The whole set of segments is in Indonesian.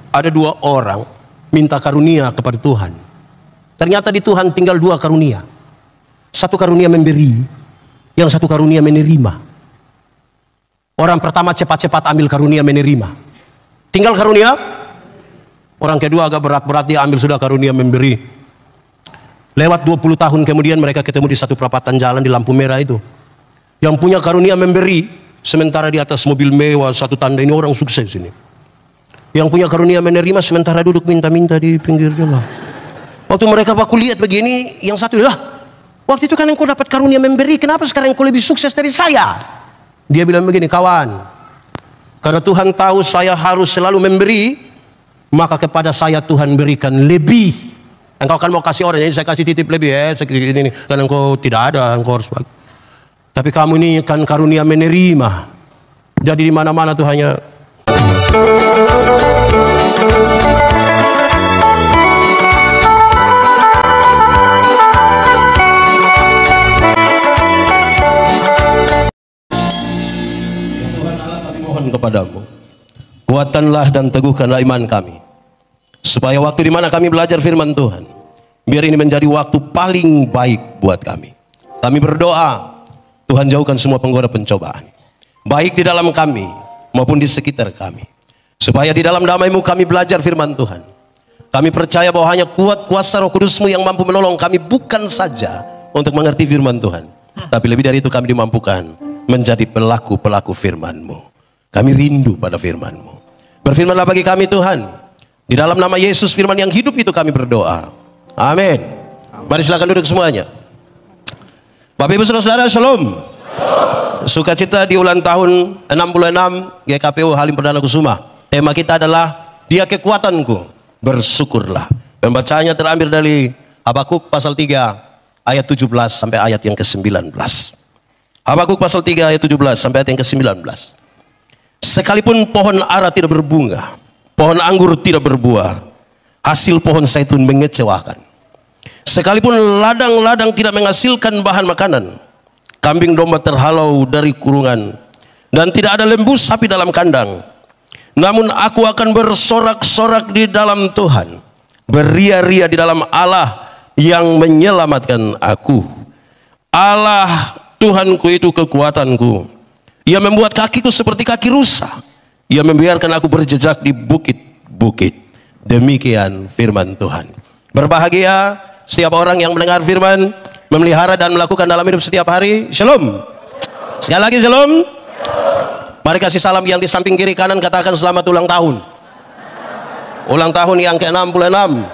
ada 2 orang minta karunia kepada Tuhan. Ternyata di Tuhan tinggal 2 karunia. Satu karunia memberi, yang satu karunia menerima. Orang pertama cepat-cepat ambil karunia menerima. Tinggal karunia. Orang kedua agak berat-berat, dia ambil sudah karunia memberi. Lewat 20 tahun kemudian mereka ketemu di satu perapatan jalan di lampu merah itu. Yang punya karunia memberi, sementara di atas mobil mewah, satu tanda ini orang sukses ini. Yang punya karunia menerima, sementara duduk minta-minta di pinggir jalan. Waktu mereka baku lihat begini, yang satu lah, waktu itu kan engkau dapat karunia memberi, kenapa sekarang engkau lebih sukses dari saya? Dia bilang begini, kawan, karena Tuhan tahu saya harus selalu memberi, maka kepada saya Tuhan berikan lebih. Engkau kan mau kasih orang, jadi saya kasih titip lebih ini, karena engkau tidak ada, engkau harus. Tapi kamu ini kan karunia menerima. Jadi di mana-mana tuh hanya Tuhan Allah, kami mohon kepadamu, kuatkanlah dan teguhkanlah iman kami, supaya waktu di mana kami belajar firman Tuhan, biar ini menjadi waktu paling baik buat kami. Kami berdoa, Tuhan jauhkan semua penggoda pencobaan, baik di dalam kami maupun di sekitar kami. Supaya di dalam damai-Mu kami belajar firman Tuhan. Kami percaya bahwa hanya kuat kuasa Roh Kudus-Mu yang mampu menolong kami, bukan saja untuk mengerti firman Tuhan, tapi lebih dari itu kami dimampukan menjadi pelaku-pelaku firman-Mu. Kami rindu pada firman-Mu. Berfirmanlah bagi kami Tuhan. Di dalam nama Yesus firman yang hidup itu kami berdoa. Amin. Mari silakan duduk semuanya. Bapak Ibu Saudara-saudara, Shalom. Sukacita di ulang tahun 66 GKPU Halim Perdana Kusuma. Tema kita adalah Dia Kekuatanku, bersyukurlah. Pembacaannya terambil dari Habakuk pasal 3 ayat 17 sampai ayat yang ke-19. Habakuk pasal 3 ayat 17 sampai ayat yang ke-19. Sekalipun pohon ara tidak berbunga, pohon anggur tidak berbuah, hasil pohon zaitun mengecewakan. Sekalipun ladang-ladang tidak menghasilkan bahan makanan, kambing domba terhalau dari kurungan, dan tidak ada lembu sapi dalam kandang, namun aku akan bersorak-sorak di dalam Tuhan, beria-ria di dalam Allah yang menyelamatkan aku. Allah Tuhanku itu kekuatanku. Ia membuat kakiku seperti kaki rusa. Ia membiarkan aku berjejak di bukit-bukit. Demikian firman Tuhan. Berbahagia setiap orang yang mendengar firman, memelihara dan melakukan dalam hidup setiap hari. Shalom. Sekali lagi shalom. Mari kasih salam yang di samping kiri kanan, katakan selamat ulang tahun. Ulang tahun yang ke-66.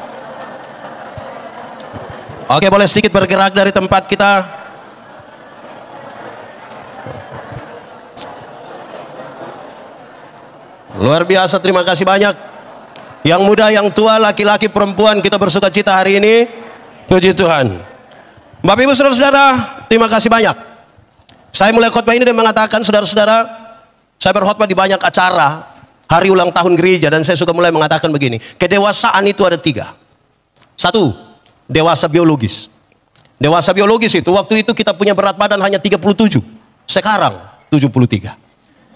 Oke, boleh sedikit bergerak dari tempat kita. Luar biasa, terima kasih banyak. Yang muda, yang tua, laki-laki, perempuan, kita bersuka cita hari ini. Puji Tuhan. Bapak Ibu Saudara-saudara, terima kasih banyak. Saya mulai khotbah ini dan mengatakan, saudara-saudara, saya berkhotbah di banyak acara hari ulang tahun gereja, dan saya suka mulai mengatakan begini, kedewasaan itu ada 3. 1, dewasa biologis. Dewasa biologis itu, waktu itu kita punya berat badan hanya 37, sekarang 73.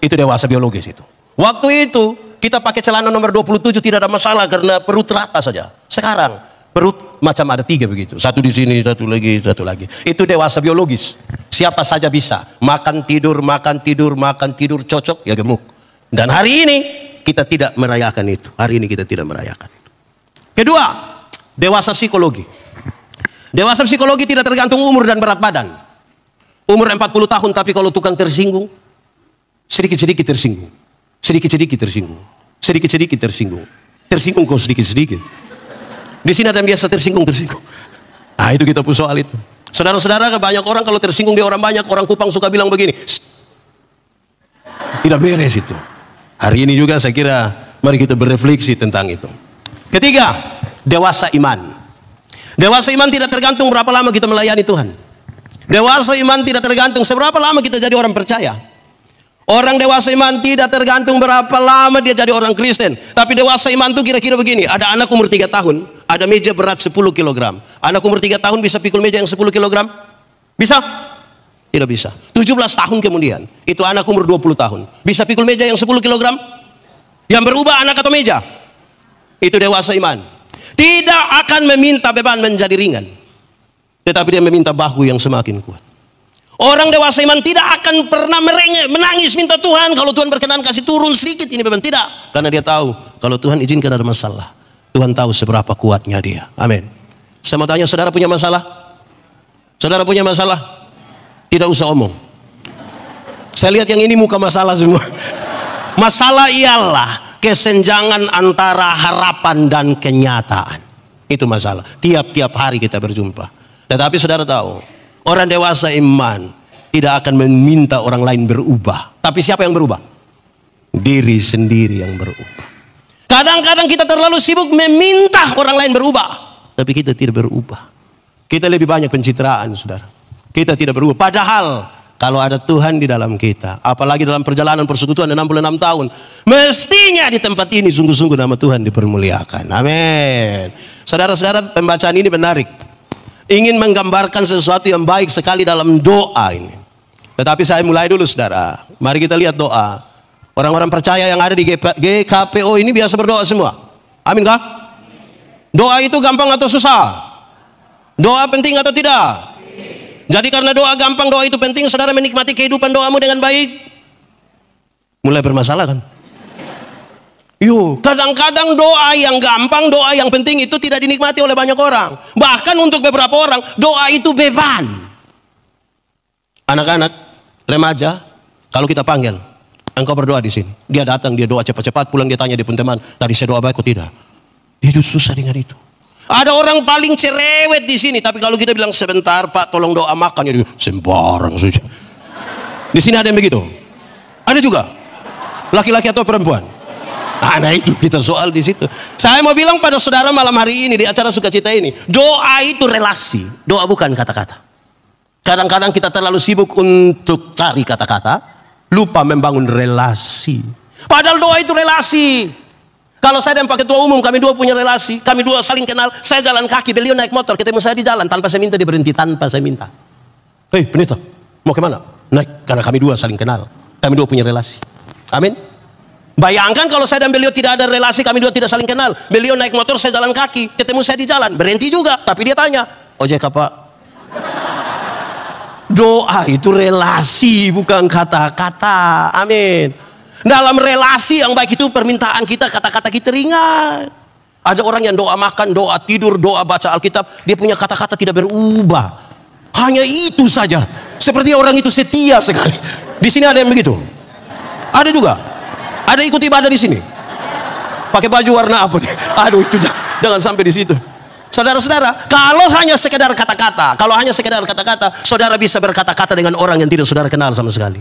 Itu dewasa biologis itu. Waktu itu kita pakai celana nomor 27 tidak ada masalah karena perut rata saja. Sekarang perut macam ada 3 begitu. Satu di sini, satu lagi, satu lagi. Itu dewasa biologis. Siapa saja bisa. Makan tidur, makan tidur, makan tidur, cocok, ya gemuk. Dan hari ini kita tidak merayakan itu. Hari ini kita tidak merayakan itu. Kedua, dewasa psikologi. Dewasa psikologi tidak tergantung umur dan berat badan. Umur 40 tahun, tapi kalau tukang tersinggung, sedikit-sedikit tersinggung. Sedikit-sedikit tersinggung. Sedikit-sedikit tersinggung. Tersinggung kok sedikit-sedikit. Di sini ada yang biasa tersinggung. Nah, itu kita soal itu. Saudara-saudara, banyak orang kalau tersinggung dia orang banyak. Orang Kupang suka bilang begini, tidak beres itu. Hari ini juga saya kira mari kita berefleksi tentang itu. Ketiga, dewasa iman. Dewasa iman tidak tergantung berapa lama kita melayani Tuhan. Dewasa iman tidak tergantung seberapa lama kita jadi orang percaya. Orang dewasa iman tidak tergantung berapa lama dia jadi orang Kristen. Tapi dewasa iman itu kira-kira begini. Ada anak umur 3 tahun, ada meja berat 10 kg. Anak umur 3 tahun bisa pikul meja yang 10 kg? Bisa? Tidak bisa. 17 tahun kemudian, itu anak umur 20 tahun. Bisa pikul meja yang 10 kg? Yang berubah anak atau meja? Itu dewasa iman. Tidak akan meminta beban menjadi ringan, tetapi dia meminta bahu yang semakin kuat. Orang dewasa iman tidak akan pernah merengek, menangis minta Tuhan kalau Tuhan berkenan kasih turun sedikit ini beban. Tidak, karena dia tahu kalau Tuhan izinkan ada masalah, Tuhan tahu seberapa kuatnya dia. Amin. Saya mau tanya, saudara punya masalah? Saudara punya masalah? Tidak usah omong. Saya lihat yang ini muka masalah semua. Masalah ialah kesenjangan antara harapan dan kenyataan. Itu masalah. Tiap-tiap hari kita berjumpa. Tetapi saudara tahu, orang dewasa iman tidak akan meminta orang lain berubah. Tapi siapa yang berubah? Diri sendiri yang berubah. Kadang-kadang kita terlalu sibuk meminta orang lain berubah, tapi kita tidak berubah. Kita lebih banyak pencitraan, saudara. Kita tidak berubah. Padahal kalau ada Tuhan di dalam kita, apalagi dalam perjalanan persekutuan 66 tahun, mestinya di tempat ini sungguh-sungguh nama Tuhan dipermuliakan. Amin. Saudara-saudara, pembacaan ini menarik. Ingin menggambarkan sesuatu yang baik sekali dalam doa ini. Tetapi saya mulai dulu, saudara. Mari kita lihat doa. Orang-orang percaya yang ada di GKPO ini biasa berdoa semua. Amin kah? Doa itu gampang atau susah? Doa penting atau tidak? Jadi karena doa gampang, doa itu penting, saudara menikmati kehidupan doamu dengan baik. Mulai bermasalah kan? Kadang-kadang doa yang gampang, doa yang penting itu tidak dinikmati oleh banyak orang. Bahkan untuk beberapa orang, doa itu beban. Anak-anak, remaja, kalau kita panggil, engkau berdoa di sini. Dia datang, dia doa cepat-cepat, pulang dia tanya di pun teman, tadi saya doa baik atau tidak? Dia susah dengan itu. Ada orang paling cerewet di sini, tapi kalau kita bilang sebentar Pak, tolong doa makan, ya sembarang saja. Di sini ada yang begitu. Ada juga. Laki-laki atau perempuan? Nah itu kita soal di situ. Saya mau bilang pada saudara malam hari ini di acara sukacita ini, doa itu relasi, doa bukan kata-kata. Kadang-kadang kita terlalu sibuk untuk cari kata-kata, lupa membangun relasi. Padahal doa itu relasi. Kalau saya dan Pak Ketua Umum, kami dua punya relasi, kami dua saling kenal. Saya jalan kaki, beliau naik motor, ketemu saya di jalan tanpa saya minta, dia berhenti tanpa saya minta. Hei pendeta, mau kemana? Naik, karena kami dua saling kenal, kami dua punya relasi. Amin. Bayangkan kalau saya dan beliau tidak ada relasi, kami dua tidak saling kenal. Beliau naik motor, saya jalan kaki, ketemu saya di jalan, berhenti juga, tapi dia tanya, ojek Pak? Doa itu relasi, bukan kata-kata. Amin. Dalam relasi yang baik itu permintaan kita, kata-kata kita ringan. Ada orang yang doa makan, doa tidur, doa baca Alkitab, dia punya kata-kata tidak berubah. Hanya itu saja. Seperti orang itu setia sekali. Di sini ada yang begitu? Ada juga. Ada ikut ibadah di sini. Pakai baju warna apa nih? Aduh itu jangan sampai di situ. Saudara-saudara, kalau hanya sekedar kata-kata, saudara bisa berkata-kata dengan orang yang tidak saudara kenal sama sekali.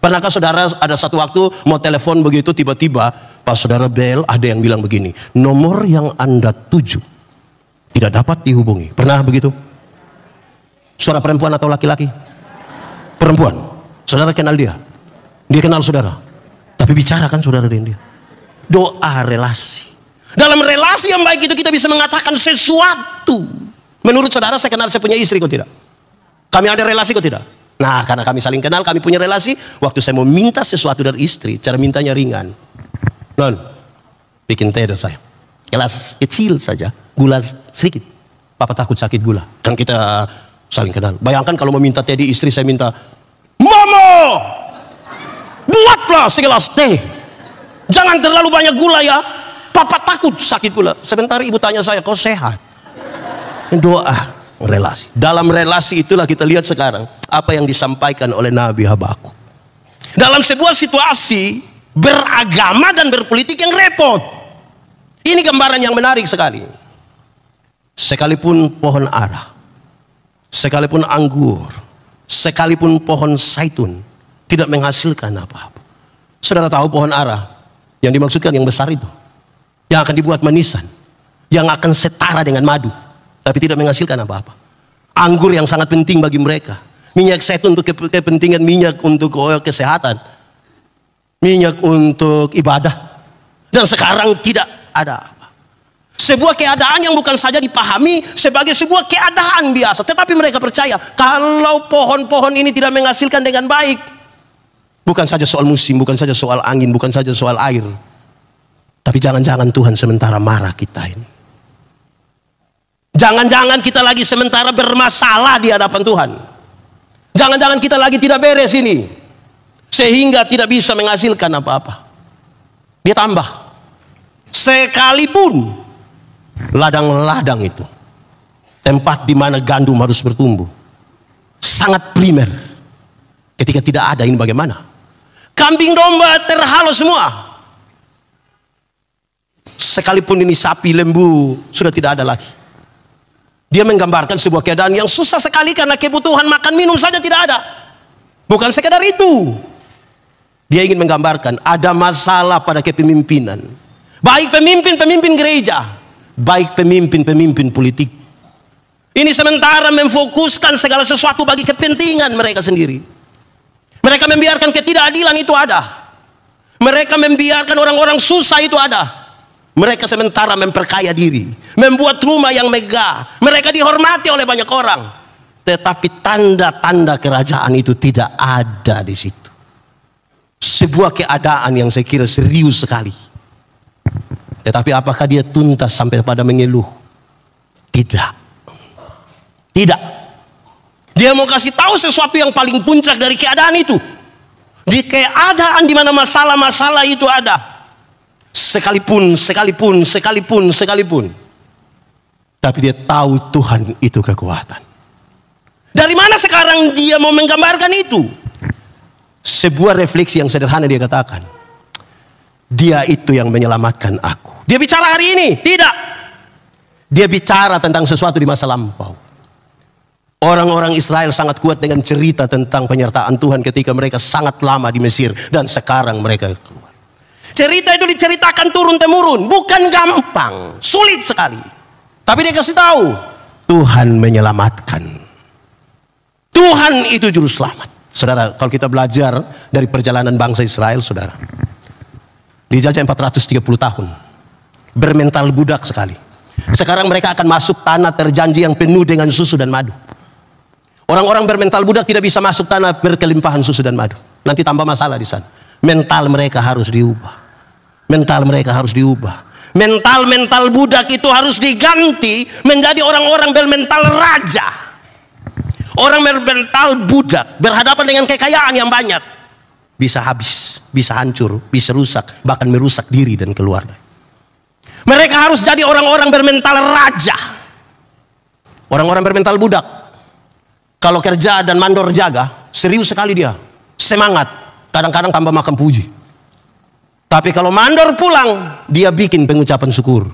Pernahkah saudara ada satu waktu mau telepon begitu, tiba-tiba pas saudara bel ada yang bilang begini, nomor yang Anda tuju tidak dapat dihubungi. Pernah begitu? Suara perempuan atau laki-laki? Perempuan. Saudara kenal dia, dia kenal saudara, tapi bicarakan saudara dengan dia. Doa relasi. Dalam relasi yang baik itu kita bisa mengatakan sesuatu. Menurut saudara, saya kenal saya punya istri kok tidak? Kami ada relasi kok tidak? Nah, karena kami saling kenal, kami punya relasi. Waktu saya mau minta sesuatu dari istri, cara mintanya ringan. Non, bikin teh dong saya. Gelas kecil saja, gula sedikit. Papa takut sakit gula. Kan kita saling kenal. Bayangkan kalau mau minta teh di istri, saya minta, Mama, buatlah segelas teh. Jangan terlalu banyak gula ya. Papa takut sakit gula. Sebentar ibu tanya saya, kau sehat? Doa. Relasi. Dalam relasi itulah kita lihat sekarang apa yang disampaikan oleh Nabi Habakuk. Dalam sebuah situasi beragama dan berpolitik yang repot. Ini gambaran yang menarik sekali. Sekalipun pohon ara, sekalipun anggur, sekalipun pohon zaitun tidak menghasilkan apa-apa. Saudara tahu pohon ara yang dimaksudkan yang besar itu, yang akan dibuat manisan, yang akan setara dengan madu, tapi tidak menghasilkan apa-apa. Anggur yang sangat penting bagi mereka. Minyak zaitun untuk kepentingan minyak untuk kesehatan. Minyak untuk ibadah. Dan sekarang tidak ada apa. Sebuah keadaan yang bukan saja dipahami sebagai sebuah keadaan biasa. Tetapi mereka percaya kalau pohon-pohon ini tidak menghasilkan dengan baik. Bukan saja soal musim, bukan saja soal angin, bukan saja soal air. Tapi jangan-jangan Tuhan sementara marah kita ini. Jangan-jangan kita lagi sementara bermasalah di hadapan Tuhan. Jangan-jangan kita lagi tidak beres ini, sehingga tidak bisa menghasilkan apa-apa. Dia tambah, sekalipun ladang-ladang itu, tempat di mana gandum harus bertumbuh, sangat primer. Ketika tidak ada, ini bagaimana? Kambing domba terhalau semua. Sekalipun ini sapi, lembu sudah tidak ada lagi. Dia menggambarkan sebuah keadaan yang susah sekali karena kebutuhan makan minum saja tidak ada. Bukan sekedar itu. Dia ingin menggambarkan ada masalah pada kepemimpinan. Baik pemimpin-pemimpin gereja, baik pemimpin-pemimpin politik. Ini sementara memfokuskan segala sesuatu bagi kepentingan mereka sendiri. Mereka membiarkan ketidakadilan itu ada. Mereka membiarkan orang-orang susah itu ada. Mereka sementara memperkaya diri, membuat rumah yang megah. Mereka dihormati oleh banyak orang. Tetapi tanda-tanda kerajaan itu tidak ada di situ. Sebuah keadaan yang saya kira serius sekali. Tetapi apakah dia tuntas sampai pada mengeluh? Tidak. Tidak. Dia mau kasih tahu sesuatu yang paling puncak dari keadaan itu. Di keadaan di mana masalah-masalah itu ada. Sekalipun. Tapi dia tahu Tuhan itu kekuatan. Dari mana sekarang dia mau menggambarkan itu? Sebuah refleksi yang sederhana dia katakan. Dia itu yang menyelamatkan aku. Dia bicara hari ini? Tidak. Dia bicara tentang sesuatu di masa lampau. Orang-orang Israel sangat kuat dengan cerita tentang penyertaan Tuhan ketika mereka sangat lama di Mesir. Dan sekarang mereka keluar. Cerita itu diceritakan turun-temurun, bukan gampang, sulit sekali. Tapi dia kasih tahu, Tuhan menyelamatkan. Tuhan itu juru selamat. Saudara, kalau kita belajar dari perjalanan bangsa Israel, saudara, dijajah 430 tahun, bermental budak sekali. Sekarang mereka akan masuk tanah terjanji yang penuh dengan susu dan madu. Orang-orang bermental budak tidak bisa masuk tanah berkelimpahan susu dan madu. Nanti tambah masalah di sana. Mental mereka harus diubah. Mental mereka harus diubah. Mental budak itu harus diganti menjadi orang-orang bermental raja. Orang bermental budak berhadapan dengan kekayaan yang banyak, bisa habis, bisa hancur, bisa rusak, bahkan merusak diri dan keluarga. Mereka harus jadi orang-orang bermental raja. Orang-orang bermental budak, kalau kerja dan mandor jaga, serius sekali dia, semangat, kadang-kadang tambah makan puji. Tapi kalau mandor pulang, dia bikin pengucapan syukur.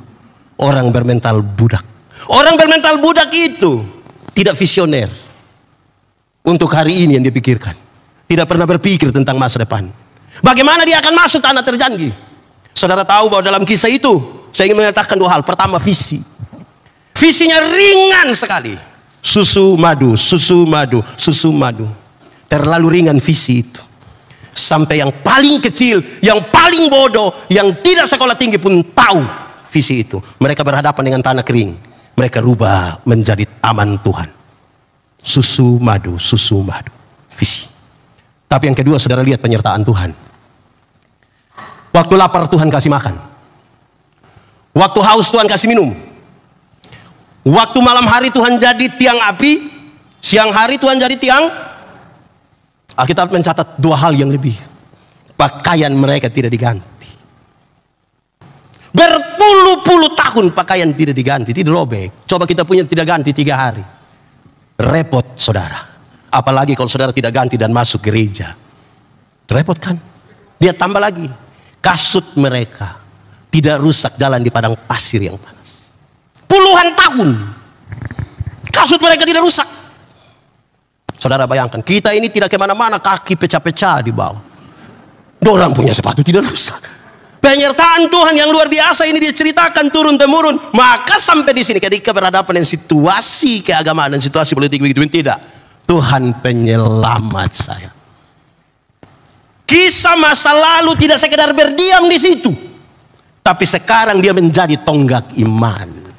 Orang bermental budak. Orang bermental budak itu tidak visioner. Untuk hari ini yang dia pikirkan. Tidak pernah berpikir tentang masa depan. Bagaimana dia akan masuk tanah terjanji? Saudara tahu bahwa dalam kisah itu, saya ingin mengatakan dua hal. Pertama, visi. Visinya ringan sekali. Susu madu, susu madu, susu madu. Terlalu ringan visi itu. Sampai yang paling kecil, yang paling bodoh, yang tidak sekolah tinggi pun tahu visi itu. Mereka berhadapan dengan tanah kering. Mereka rubah menjadi taman Tuhan. Susu madu, visi. Tapi yang kedua, saudara lihat penyertaan Tuhan. Waktu lapar Tuhan kasih makan. Waktu haus Tuhan kasih minum. Waktu malam hari Tuhan jadi tiang api. Siang hari Tuhan jadi tiang. Alkitab mencatat dua hal yang lebih. Pakaian mereka tidak diganti. Berpuluh-puluh tahun pakaian tidak diganti, tidak robek. Coba kita punya tidak ganti 3 hari. Repot saudara. Apalagi kalau saudara tidak ganti dan masuk gereja. Repot kan? Dia tambah lagi. Kasut mereka tidak rusak jalan di padang pasir yang panas. Puluhan tahun. Kasut mereka tidak rusak. Saudara bayangkan, kita ini tidak kemana-mana, kaki pecah-pecah di bawah. Dorang punya sepatu tidak rusak. Penyertaan Tuhan yang luar biasa ini diceritakan turun-temurun. Maka sampai di sini ketika berhadapan dengan situasi keagamaan dan situasi politik begitu, tidak. Tuhan penyelamat saya. Kisah masa lalu tidak sekedar berdiam di situ, tapi sekarang dia menjadi tonggak iman.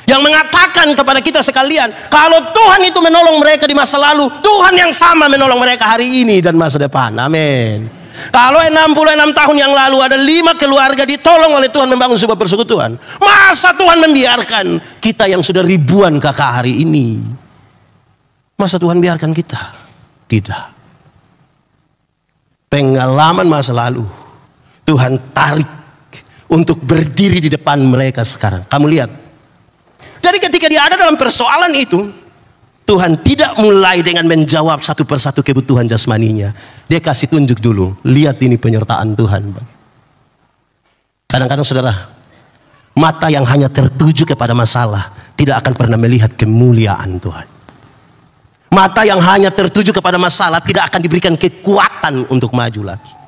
Yang mengatakan kepada kita sekalian, kalau Tuhan itu menolong mereka di masa lalu, Tuhan yang sama menolong mereka hari ini dan masa depan. Amin. Kalau 66 tahun yang lalu ada 5 keluarga ditolong oleh Tuhan membangun sebuah persekutuan, masa Tuhan membiarkan kita yang sudah ribuan kakak hari ini? Masa Tuhan biarkan kita? Tidak. Pengalaman masa lalu Tuhan tarik untuk berdiri di depan mereka sekarang. Kamu lihat. Jadi ketika dia ada dalam persoalan itu, Tuhan tidak mulai dengan menjawab satu persatu kebutuhan jasmaninya. Dia kasih tunjuk dulu. Lihat ini penyertaan Tuhan. Kadang-kadang saudara, mata yang hanya tertuju kepada masalah tidak akan pernah melihat kemuliaan Tuhan. Mata yang hanya tertuju kepada masalah tidak akan diberikan kekuatan untuk maju lagi.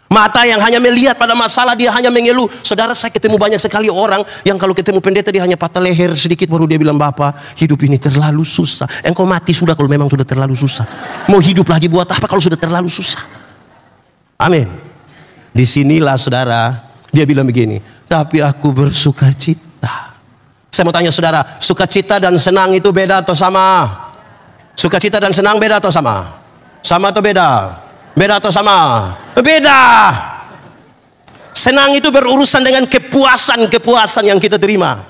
Mata yang hanya melihat pada masalah, dia hanya mengeluh. Saudara, saya ketemu banyak sekali orang yang kalau ketemu pendeta dia hanya patah leher sedikit baru dia bilang, "Bapak, hidup ini terlalu susah." Engkau mati sudah kalau memang sudah terlalu susah. Mau hidup lagi buat apa kalau sudah terlalu susah? Amin. Disinilah saudara, dia bilang begini, "Tapi aku bersuka cita." Saya mau tanya saudara, sukacita dan senang itu beda atau sama? Sukacita dan senang beda atau sama? Sama atau beda? Beda atau sama? Beda. Senang itu berurusan dengan kepuasan yang kita terima.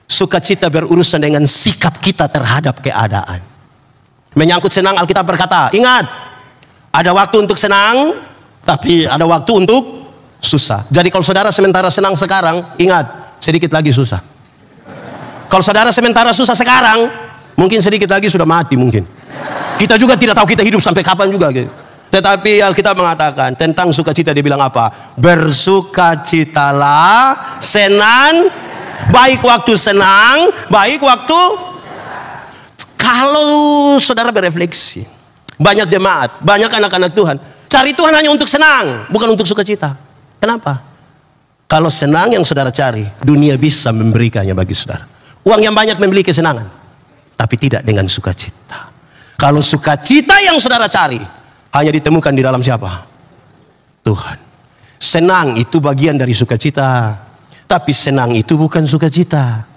Sukacita berurusan dengan sikap kita terhadap keadaan. Menyangkut senang, Alkitab berkata, ingat, ada waktu untuk senang, tapi ada waktu untuk susah. Jadi kalau saudara sementara senang sekarang, ingat, sedikit lagi susah. Kalau saudara sementara susah sekarang, mungkin sedikit lagi sudah mati mungkin. Kita juga tidak tahu kita hidup sampai kapan juga gitu. Tetapi Alkitab mengatakan tentang sukacita, dia bilang apa? Bersukacitalah, senang, baik waktu senang, baik waktu. Kalau saudara berefleksi, banyak jemaat, banyak anak-anak Tuhan cari Tuhan hanya untuk senang, bukan untuk sukacita. Kenapa? Kalau senang yang saudara cari, dunia bisa memberikannya bagi saudara. Uang yang banyak membeli kesenangan, tapi tidak dengan sukacita. Kalau sukacita yang saudara cari hanya ditemukan di dalam siapa? Tuhan. Senang itu bagian dari sukacita, tapi senang itu bukan sukacita.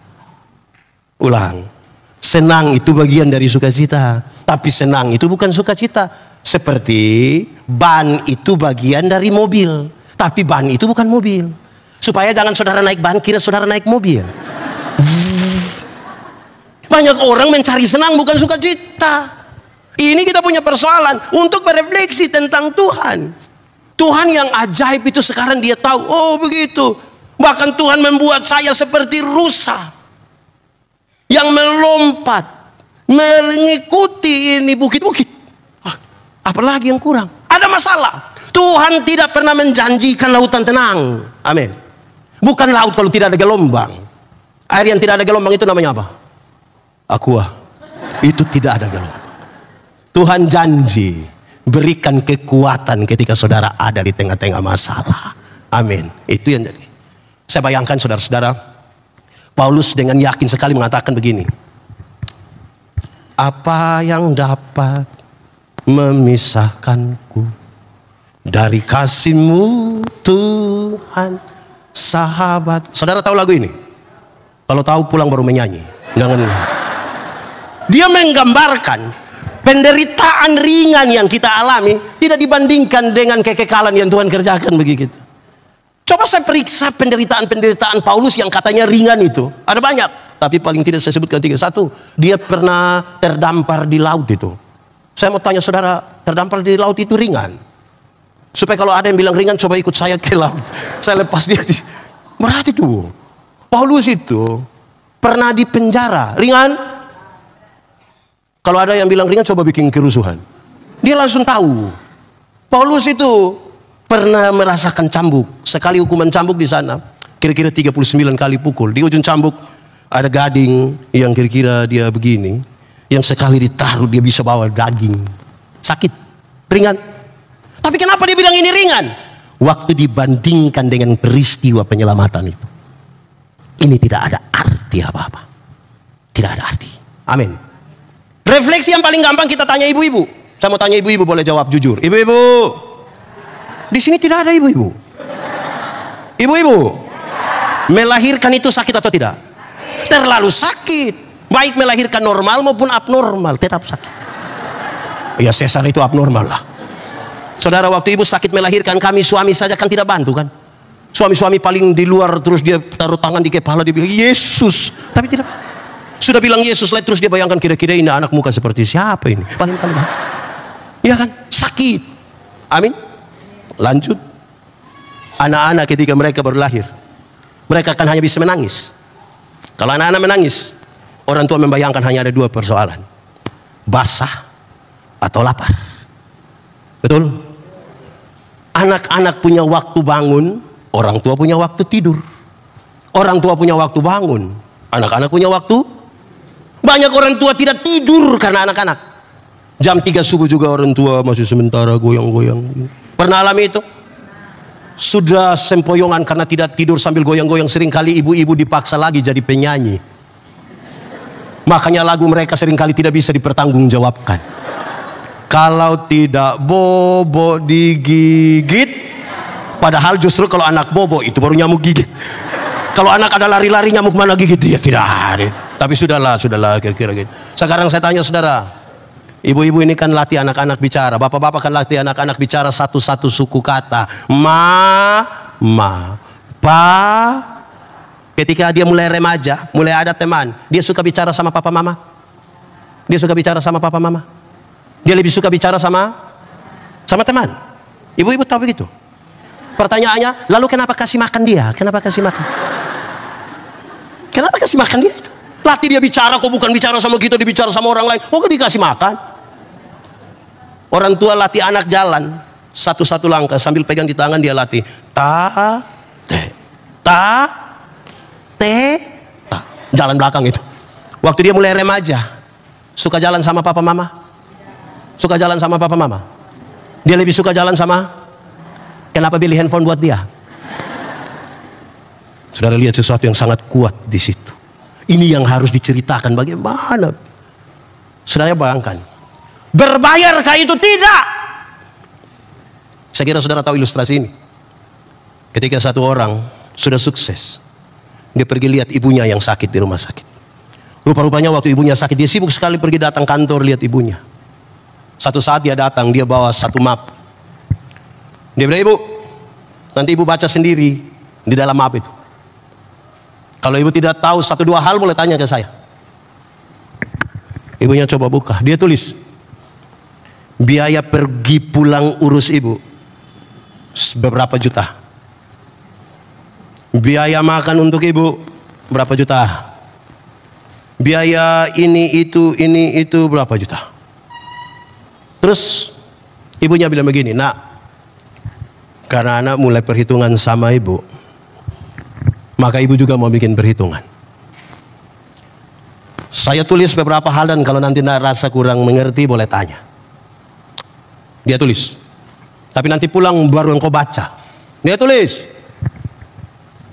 Ulang. Senang itu bagian dari sukacita, tapi senang itu bukan sukacita. Seperti ban itu bagian dari mobil, tapi ban itu bukan mobil. Supaya jangan saudara naik ban kira saudara naik mobil. Banyak orang mencari senang bukan sukacita. Ini kita punya persoalan untuk berefleksi tentang Tuhan. Tuhan yang ajaib itu sekarang dia tahu, oh begitu. Bahkan Tuhan membuat saya seperti rusa yang melompat, mengikuti ini bukit-bukit. Apalagi yang kurang? Ada masalah. Tuhan tidak pernah menjanjikan lautan tenang. Amin. Bukan laut kalau tidak ada gelombang. Air yang tidak ada gelombang itu namanya apa? Aqua. Itu tidak ada gelombang. Tuhan janji berikan kekuatan ketika saudara ada di tengah-tengah masalah. Amin. Itu yang jadi. Saya bayangkan saudara-saudara, Paulus dengan yakin sekali mengatakan begini, apa yang dapat memisahkanku dari kasih-Mu Tuhan, sahabat. Saudara tahu lagu ini? Kalau tahu pulang baru menyanyi. Jangan. Dia menggambarkan penderitaan ringan yang kita alami tidak dibandingkan dengan kekekalan yang Tuhan kerjakan bagi kita. Coba saya periksa penderitaan Paulus yang katanya ringan itu. Ada banyak, tapi paling tidak saya sebutkan 3. 1, dia pernah terdampar di laut itu. Saya mau tanya saudara, terdampar di laut itu ringan? Supaya kalau ada yang bilang ringan, coba ikut saya ke laut. Saya lepas dia. Berarti tuh, Paulus itu pernah di penjara, ringan? Kalau ada yang bilang ringan, coba bikin kerusuhan. Dia langsung tahu. Paulus itu pernah merasakan cambuk. Sekali hukuman cambuk di sana, kira-kira 39 kali pukul. Di ujung cambuk ada gading yang kira-kira dia begini. Yang sekali ditaruh dia bisa bawa daging. Sakit, ringan. Tapi kenapa dia bilang ini ringan? Waktu dibandingkan dengan peristiwa penyelamatan itu, ini tidak ada arti apa-apa. Tidak ada arti. Amin. Refleksi yang paling gampang kita tanya ibu-ibu. Saya mau tanya ibu-ibu, boleh jawab jujur. Ibu-ibu, di sini tidak ada ibu-ibu. Ibu-ibu, melahirkan itu sakit atau tidak? Terlalu sakit. Baik melahirkan normal maupun abnormal, tetap sakit. Ya sesar itu abnormal lah. Saudara, waktu ibu sakit melahirkan, kami suami saja kan tidak bantu kan. Suami-suami paling di luar, terus dia taruh tangan di kepala, dia bilang Yesus, tapi tidak. Sudah bilang Yesus, terus dia bayangkan kira-kira ini anak muka seperti siapa ini. Paling-paling. Iya kan, sakit. Amin. Lanjut. Anak-anak ketika mereka baru lahir, mereka kan hanya bisa menangis. Kalau anak-anak menangis, orang tua membayangkan hanya ada dua persoalan. Basah atau lapar. Betul? Anak-anak punya waktu bangun, orang tua punya waktu tidur. Orang tua punya waktu bangun, anak-anak punya waktu. Banyak orang tua tidak tidur karena anak-anak. Jam 3 subuh juga orang tua masih sementara goyang-goyang. Pernah alami itu? Sudah sempoyongan karena tidak tidur sambil goyang-goyang. Seringkali ibu-ibu dipaksa lagi jadi penyanyi. Makanya lagu mereka seringkali tidak bisa dipertanggungjawabkan. Kalau tidak bobo digigit. Padahal justru kalau anak bobo itu baru nyamuk gigit. Kalau anak ada lari-lari, nyamuk mana gigit? Ya tidak ada. Tapi sudahlah kira-kira gitu. Sekarang saya tanya saudara, ibu-ibu ini kan latih anak-anak bicara, bapak-bapak kan latih anak-anak bicara satu-satu suku kata. Ma, pa. Ketika dia mulai remaja, mulai ada teman, dia suka bicara sama papa mama. Dia suka bicara sama papa mama. Dia lebih suka bicara sama teman. Ibu-ibu tahu begitu? Pertanyaannya, lalu kenapa kasih makan dia? Kenapa kasih makan? Kenapa kasih makan dia itu? Latih dia bicara, kok bukan bicara sama kita, dia bicara sama orang lain. Kok dikasih makan? Orang tua latih anak jalan satu-satu langkah sambil pegang di tangan, dia latih ta te ta. Jalan belakang itu. Waktu dia mulai remaja, suka jalan sama papa mama. Suka jalan sama papa mama. Dia lebih suka jalan sama. Kenapa beli handphone buat dia? Saudara lihat sesuatu yang sangat kuat di situ. Ini yang harus diceritakan bagaimana. Saudara bayangkan. Berbayarkah itu? Tidak. Saya kira saudara tahu ilustrasi ini. Ketika satu orang sudah sukses, dia pergi lihat ibunya yang sakit di rumah sakit. Rupa-rupanya waktu ibunya sakit, dia sibuk sekali pergi datang kantor lihat ibunya. Satu saat dia datang, dia bawa satu map. Dia bilang, ibu, nanti ibu baca sendiri di dalam map itu. Kalau ibu tidak tahu satu dua hal, boleh tanya ke saya. Ibunya coba buka, dia tulis, biaya pergi pulang urus ibu beberapa juta. Biaya makan untuk ibu berapa juta. Biaya ini itu berapa juta. Terus ibunya bilang begini, nak, karena anak mulai perhitungan sama ibu, maka ibu juga mau bikin perhitungan. Saya tulis beberapa hal dan kalau nanti nak rasa kurang mengerti boleh tanya. Dia tulis, tapi nanti pulang baru engkau baca. Dia tulis,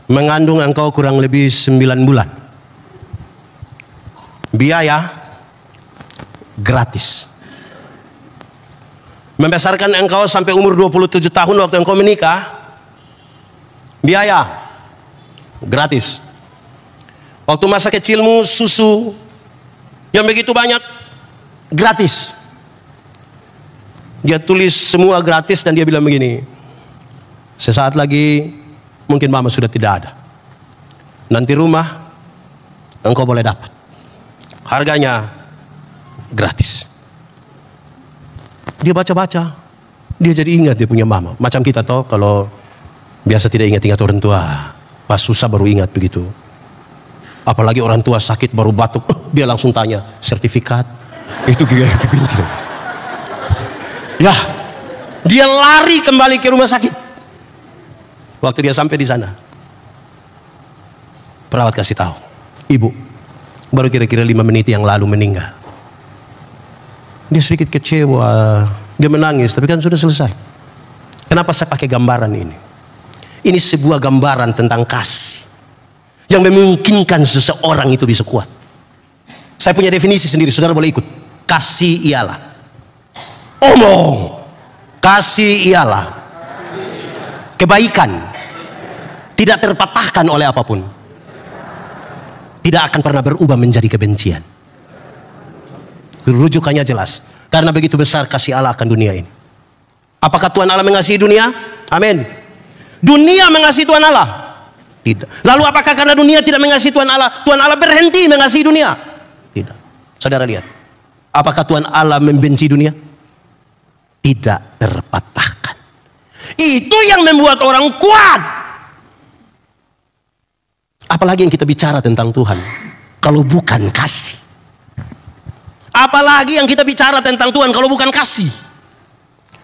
mengandung engkau kurang lebih 9 bulan. Biaya gratis. Membesarkan engkau sampai umur 27 tahun waktu engkau menikah, biaya gratis. Waktu masa kecilmu susu yang begitu banyak, gratis. Dia tulis semua gratis dan dia bilang begini, sesaat lagi mungkin mama sudah tidak ada. Nanti rumah engkau boleh dapat. Harganya gratis. Dia baca-baca, dia jadi ingat dia punya mama. Macam kita toh, kalau biasa tidak ingat-ingat orang tua, pas susah baru ingat begitu. Apalagi orang tua sakit baru batuk, dia langsung tanya sertifikat. Itu gila kepintir. Ya, dia lari kembali ke rumah sakit. Waktu dia sampai di sana, perawat kasih tahu, ibu baru kira-kira 5 menit yang lalu meninggal. Dia sedikit kecewa, dia menangis, tapi kan sudah selesai. Kenapa saya pakai gambaran ini? Ini sebuah gambaran tentang kasih yang memungkinkan seseorang itu bisa kuat. Saya punya definisi sendiri, saudara boleh ikut. Kasih ialah, omong, kasih ialah kebaikan, tidak terpatahkan oleh apapun, tidak akan pernah berubah menjadi kebencian. Rujukannya jelas, karena begitu besar kasih Allah akan dunia ini. Apakah Tuhan Allah mengasihi dunia? Amin. Dunia mengasihi Tuhan Allah? Tidak. Lalu apakah karena dunia tidak mengasihi Tuhan Allah berhenti mengasihi dunia? Tidak. Saudara lihat. Apakah Tuhan Allah membenci dunia? Tidak terpatahkan. Itu yang membuat orang kuat. Apalagi yang kita bicara tentang Tuhan, kalau bukan kasih. Apalagi yang kita bicara tentang Tuhan kalau bukan kasih.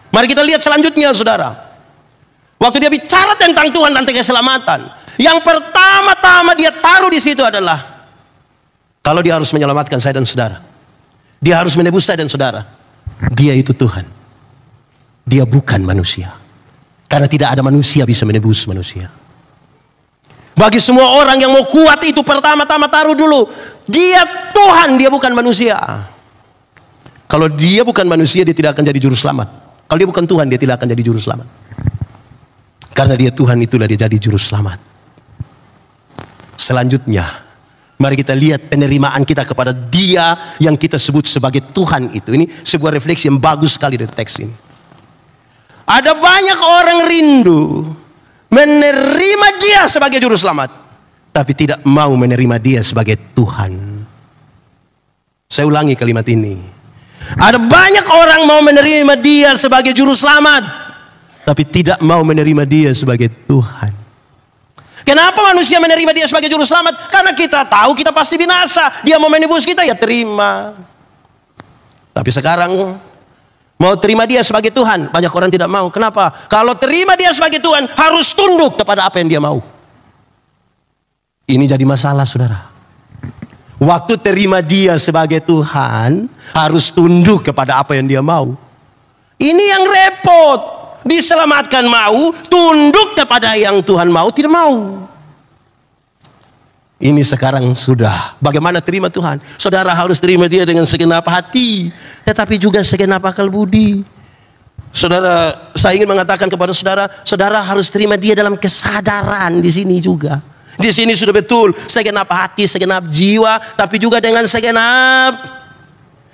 Mari kita lihat selanjutnya, saudara. Waktu dia bicara tentang Tuhan dan keselamatan, yang pertama-tama dia taruh di situ adalah kalau dia harus menyelamatkan saya dan saudara, dia harus menebus saya dan saudara. Dia itu Tuhan. Dia bukan manusia. Karena tidak ada manusia bisa menebus manusia. Bagi semua orang yang mau kuat itu pertama-tama taruh dulu, dia Tuhan, dia bukan manusia. Kalau dia bukan manusia, dia tidak akan jadi juru selamat. Kalau dia bukan Tuhan, dia tidak akan jadi juru selamat. Karena dia Tuhan, itulah dia jadi juru selamat. Selanjutnya, mari kita lihat penerimaan kita kepada Dia yang kita sebut sebagai Tuhan itu. Ini sebuah refleksi yang bagus sekali dari teks ini. Ada banyak orang rindu menerima Dia sebagai juru selamat, tapi tidak mau menerima Dia sebagai Tuhan. Saya ulangi kalimat ini. Ada banyak orang mau menerima Dia sebagai juru selamat, tapi tidak mau menerima Dia sebagai Tuhan. Kenapa manusia menerima Dia sebagai juru selamat? Karena kita tahu kita pasti binasa. Dia mau menebus kita, ya terima. Tapi sekarang mau terima Dia sebagai Tuhan, banyak orang tidak mau. Kenapa? Kalau terima Dia sebagai Tuhan, harus tunduk kepada apa yang Dia mau. Ini jadi masalah, saudara. Waktu terima Dia sebagai Tuhan, harus tunduk kepada apa yang Dia mau. Ini yang repot. Diselamatkan mau, tunduk kepada yang Tuhan mau, tidak mau. Ini sekarang sudah. Bagaimana terima Tuhan? Saudara harus terima Dia dengan segenap hati, tetapi juga segenap akal budi. Saudara, saya ingin mengatakan kepada saudara, saudara harus terima Dia dalam kesadaran di sini juga. Di sini sudah betul segenap hati, segenap jiwa, tapi juga dengan segenap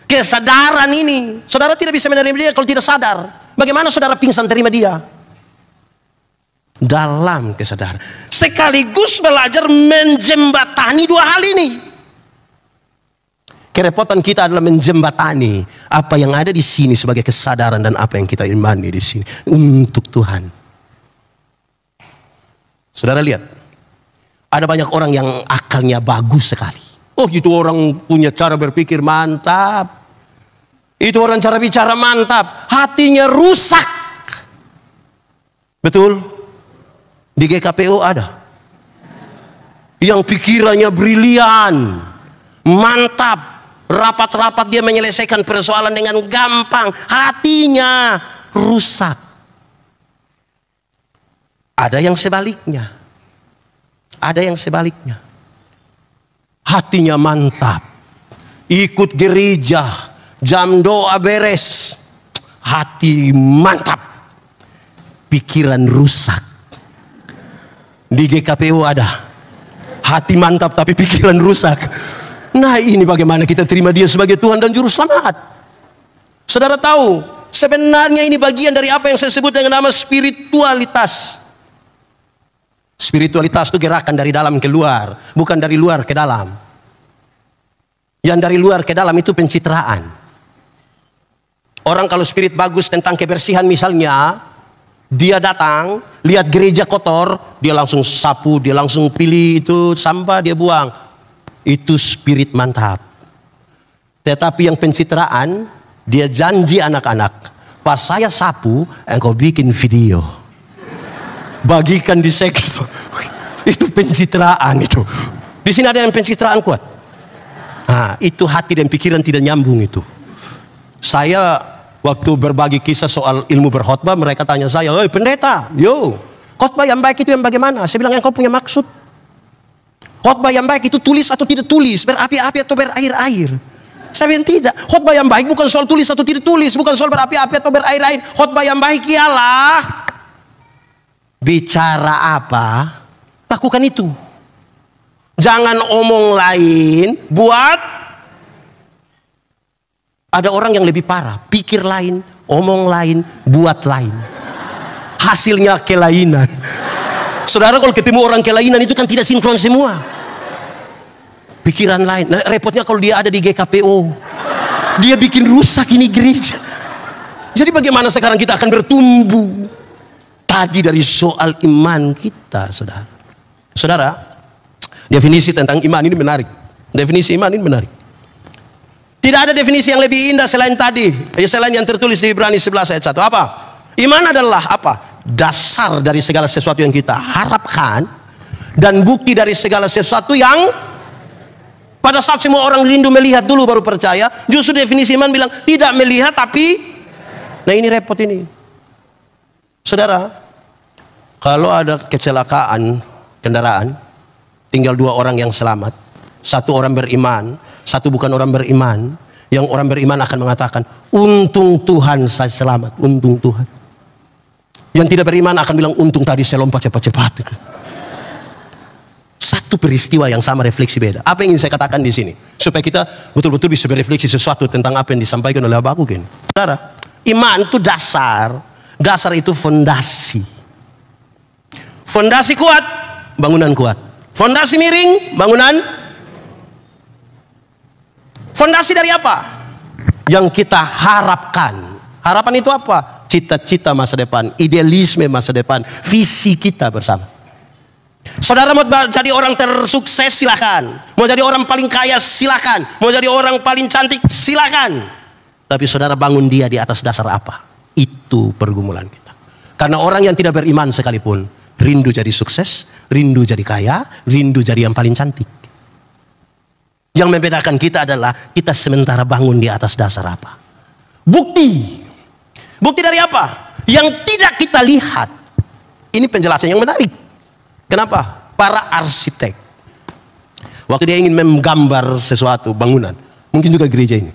kesadaran ini. Saudara tidak bisa menerima Dia kalau tidak sadar. Bagaimana saudara pingsan terima Dia? Dalam kesadaran. Sekaligus belajar menjembatani dua hal ini. Kerepotan kita adalah menjembatani apa yang ada di sini sebagai kesadaran dan apa yang kita imani di sini untuk Tuhan. Saudara lihat. Ada banyak orang yang akalnya bagus sekali. Oh, itu orang punya cara berpikir mantap. Itu orang cara bicara mantap. Hatinya rusak. Betul? Di GKPO ada. Yang pikirannya brilian. Mantap. Rapat-rapat dia menyelesaikan persoalan dengan gampang. Hatinya rusak. Ada yang sebaliknya. Ada yang sebaliknya. Hatinya mantap. Ikut gereja. Jam doa beres. Hati mantap. Pikiran rusak. Di GKPO ada. Hati mantap tapi pikiran rusak. Nah, ini bagaimana kita terima Dia sebagai Tuhan dan Juru Selamat. Saudara tahu, sebenarnya ini bagian dari apa yang saya sebut dengan nama spiritualitas. Spiritualitas itu gerakan dari dalam ke luar, bukan dari luar ke dalam. Yang dari luar ke dalam itu pencitraan. Orang kalau spirit bagus tentang kebersihan misalnya, dia datang, lihat gereja kotor, dia langsung sapu, dia langsung pilih itu sampah, dia buang. Itu spirit mantap. Tetapi yang pencitraan, dia janji anak-anak, pas saya sapu, engkau bikin video. Bagikan di sektor. Itu pencitraan itu. Di sini ada yang pencitraan kuat. Nah, itu hati dan pikiran tidak nyambung itu. Saya waktu berbagi kisah soal ilmu berkhotbah, mereka tanya saya, "Hei pendeta, khotbah yang baik itu yang bagaimana?" Saya bilang, "Engkau punya maksud. Khotbah yang baik itu tulis atau tidak tulis, berapi-api atau berair-air." Saya bilang tidak. Khotbah yang baik bukan soal tulis atau tidak tulis, bukan soal berapi-api atau berair-air. Khotbah yang baik ialah bicara apa, lakukan itu. Jangan omong lain, buat. Ada orang yang lebih parah, pikir lain, omong lain, buat lain. Hasilnya kelainan. Saudara, kalau ketemu orang kelainan itu kan tidak sinkron semua. Pikiran lain. Nah, repotnya kalau dia ada di GKPO. Dia bikin rusak ini gereja. Jadi bagaimana sekarang kita akan bertumbuh? Tadi dari soal iman kita, saudara. Saudara, definisi tentang iman ini menarik. Definisi iman ini menarik. Tidak ada definisi yang lebih indah selain tadi. Selain yang tertulis di Ibrani 11 ayat 1. Apa? Iman adalah apa? Dasar dari segala sesuatu yang kita harapkan dan bukti dari segala sesuatu yang pada saat semua orang rindu melihat dulu baru percaya. Justru definisi iman bilang tidak melihat tapi, nah ini repot ini. Saudara, kalau ada kecelakaan kendaraan, tinggal 2 orang yang selamat, 1 orang beriman, 1 bukan orang beriman. Yang orang beriman akan mengatakan, untung Tuhan saya selamat, untung Tuhan. Yang tidak beriman akan bilang, untung tadi saya lompat cepat-cepat. Satu peristiwa yang sama, refleksi beda. Apa yang ingin saya katakan di sini? Supaya kita betul-betul bisa berefleksi sesuatu tentang apa yang disampaikan oleh Habakuk ini. Saudara, iman itu dasar. Dasar itu fondasi. Fondasi kuat, bangunan kuat. Fondasi miring, bangunan. Fondasi dari apa? Yang kita harapkan. Harapan itu apa? Cita-cita masa depan, idealisme masa depan, visi kita bersama. Saudara mau jadi orang tersukses silakan, mau jadi orang paling kaya silakan, mau jadi orang paling cantik silakan. Tapi saudara bangun dia di atas dasar apa? Itu pergumulan kita. Karena orang yang tidak beriman sekalipun rindu jadi sukses, rindu jadi kaya, rindu jadi yang paling cantik. Yang membedakan kita adalah kita sementara bangun di atas dasar apa? Bukti. Bukti dari apa? Yang tidak kita lihat. Ini penjelasan yang menarik. Kenapa? Para arsitek, waktu dia ingin menggambar sesuatu bangunan, mungkin juga gereja ini.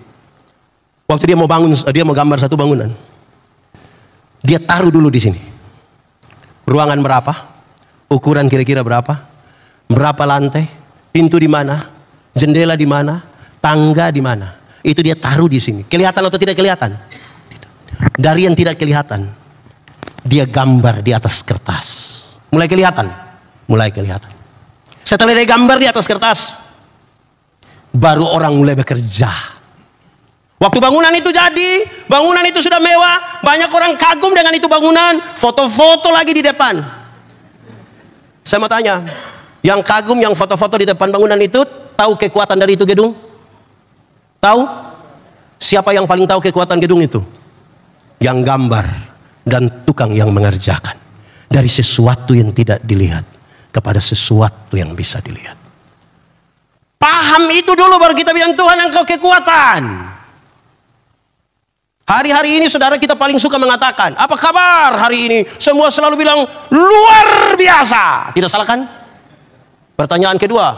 Waktu dia mau bangun, dia mau gambar satu bangunan, dia taruh dulu di sini. Ruangan berapa? Ukuran kira-kira berapa? Berapa lantai? Pintu di mana? Jendela di mana? Tangga di mana? Itu dia taruh di sini. Kelihatan atau tidak kelihatan? Dari yang tidak kelihatan, dia gambar di atas kertas. Mulai kelihatan, mulai kelihatan. Setelah dia gambar di atas kertas, baru orang mulai bekerja. Waktu bangunan itu jadi, bangunan itu sudah mewah, banyak orang kagum dengan itu bangunan, foto-foto lagi di depan. Saya mau tanya, yang kagum, yang foto-foto di depan bangunan itu, tahu kekuatan dari itu gedung? Tahu? Siapa yang paling tahu kekuatan gedung itu? Yang gambar dan tukang yang mengerjakan. Dari sesuatu yang tidak dilihat kepada sesuatu yang bisa dilihat. Paham itu dulu baru kita bilang, Tuhan engkau kekuatan. Hari-hari ini saudara kita paling suka mengatakan, apa kabar hari ini? Semua selalu bilang luar biasa. Tidak salah kan? Pertanyaan kedua,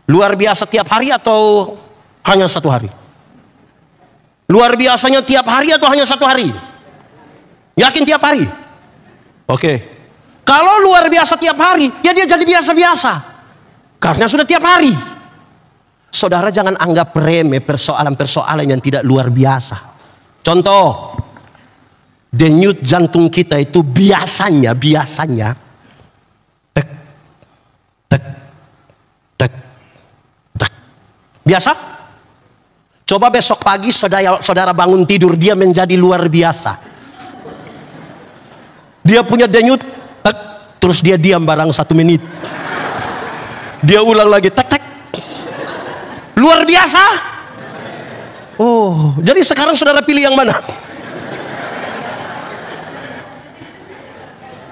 luar biasa tiap hari atau hanya 1 hari? Luar biasanya tiap hari atau hanya 1 hari? Yakin tiap hari? Oke. Kalau luar biasa tiap hari, ya dia jadi biasa-biasa. Karena sudah tiap hari. Saudara jangan anggap remeh persoalan-persoalan yang tidak luar biasa. Contoh, denyut jantung kita itu biasanya tek, tek, tek, tek. Biasa? Coba besok pagi saudara bangun tidur, dia menjadi luar biasa. Dia punya denyut, tek, terus dia diam barang 1 menit. Dia ulang lagi, tek, tek. Luar biasa. Oh, jadi sekarang saudara pilih yang mana?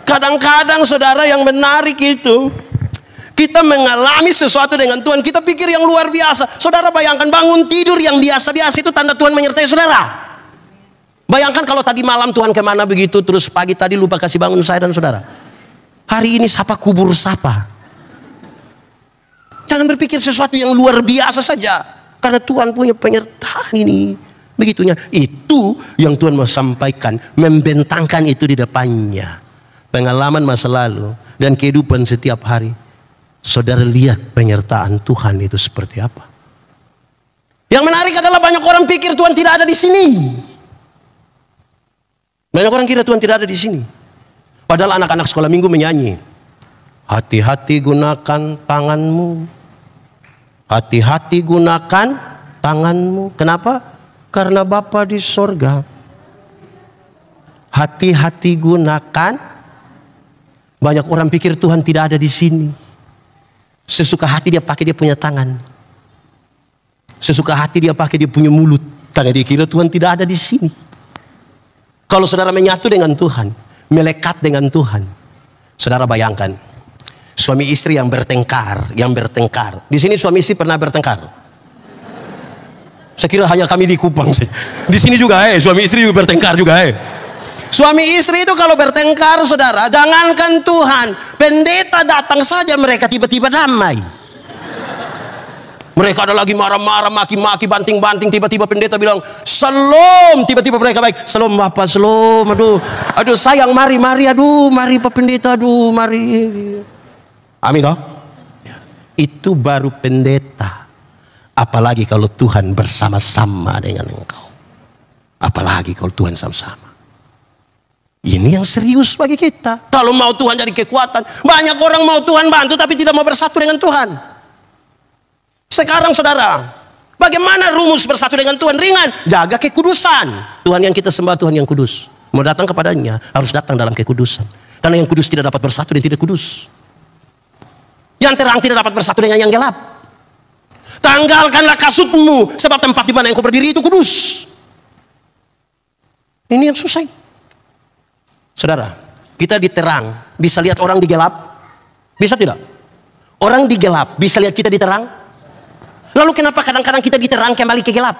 Kadang-kadang saudara yang menarik itu, kita mengalami sesuatu dengan Tuhan, kita pikir yang luar biasa. Saudara bayangkan bangun tidur yang biasa-biasa itu tanda Tuhan menyertai saudara. Bayangkan kalau tadi malam Tuhan kemana begitu, terus pagi tadi lupa kasih bangun saya dan saudara. Hari ini sapa kubur sapa. Jangan berpikir sesuatu yang luar biasa saja. Karena Tuhan punya penyertaan ini. Begitunya. Itu yang Tuhan mau sampaikan. Membentangkan itu di depannya. Pengalaman masa lalu dan kehidupan setiap hari. Saudara lihat penyertaan Tuhan itu seperti apa. Yang menarik adalah banyak orang pikir Tuhan tidak ada di sini. Banyak orang kira Tuhan tidak ada di sini. Padahal anak-anak sekolah minggu menyanyi, hati-hati gunakan tanganmu. Hati-hati gunakan tanganmu. Kenapa? Karena Bapa di sorga. Hati-hati gunakan. Banyak orang pikir Tuhan tidak ada di sini. Sesuka hati dia pakai dia punya tangan. Sesuka hati dia pakai dia punya mulut. Karena dia kira Tuhan tidak ada di sini. Kalau saudara menyatu dengan Tuhan, melekat dengan Tuhan, saudara bayangkan suami istri yang bertengkar. Di sini suami istri pernah bertengkar? Saya kira hanya kami di Kupang sih. Di sini juga suami istri juga bertengkar juga Suami istri itu kalau bertengkar, saudara, jangankan Tuhan, pendeta datang saja mereka tiba-tiba damai. Mereka ada lagi marah-marah, maki-maki, banting-banting, tiba-tiba pendeta bilang, "Shalom." Tiba-tiba mereka baik, "Shalom Bapak, shalom." Aduh sayang, mari Pak Pendeta, mari. Amin toh? Itu baru pendeta. Apalagi kalau Tuhan bersama-sama dengan engkau. Apalagi kalau Tuhan sama-sama. Ini yang serius bagi kita. Kalau mau Tuhan jadi kekuatan. Banyak orang mau Tuhan bantu tapi tidak mau bersatu dengan Tuhan. Sekarang saudara, bagaimana rumus bersatu dengan Tuhan? Ringan, jaga kekudusan. Tuhan yang kita sembah, Tuhan yang kudus. Mau datang kepadanya, harus datang dalam kekudusan. Karena yang kudus tidak dapat bersatu dengan tidak kudus. Yang terang tidak dapat bersatu dengan yang gelap. Tanggalkanlah kasutmu, sebab tempat di mana yang kau berdiri itu kudus. Ini yang susah. Saudara, kita di terang, bisa lihat orang di gelap? Bisa tidak? Orang di gelap, bisa lihat kita di terang? Lalu kenapa kadang-kadang kita di terang kembali ke gelap?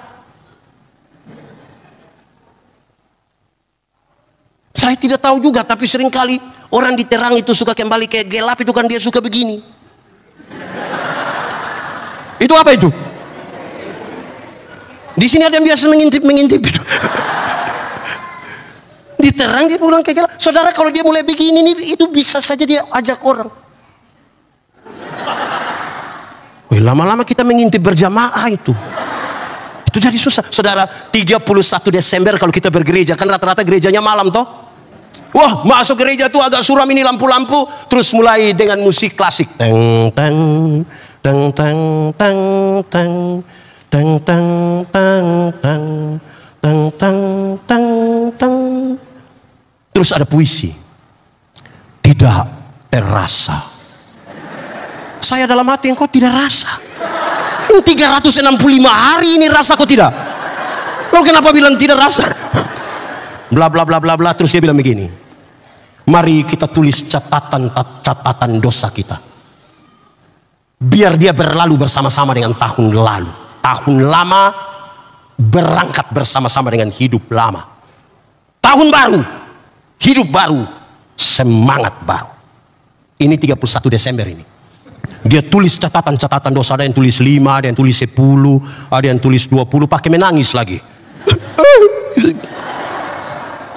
Saya tidak tahu juga, tapi seringkali orang di terang itu suka kembali ke gelap, itu kan dia suka begini. Itu apa itu? Di sini ada yang biasa mengintip itu. Di terang dia pulang ke gelap. Saudara, kalau dia mulai begini nih, itu bisa saja dia ajak orang. Lama-lama kita mengintip berjamaah itu. Itu jadi susah. Saudara, 31 Desember kalau kita bergereja, kan rata-rata gerejanya malam toh. Wah, masuk gereja tuh agak suram ini lampu-lampu, terus mulai dengan musik klasik. Teng teng teng teng teng teng teng teng teng teng teng teng teng teng. Terus ada puisi. Tidak terasa. Saya dalam hati, engkau tidak rasa. 365 hari ini rasa kau tidak. Lalu kenapa bilang tidak rasa? Bla bla bla bla bla. Terus dia bilang begini. Mari kita tulis catatan dosa kita. Biar dia berlalu bersama-sama dengan tahun lalu. Tahun lama berangkat bersama-sama dengan hidup lama. Tahun baru, hidup baru, semangat baru. Ini 31 Desember ini. Dia tulis catatan dosa. Ada yang tulis 5, ada yang tulis 10, ada yang tulis 20, pakai menangis lagi.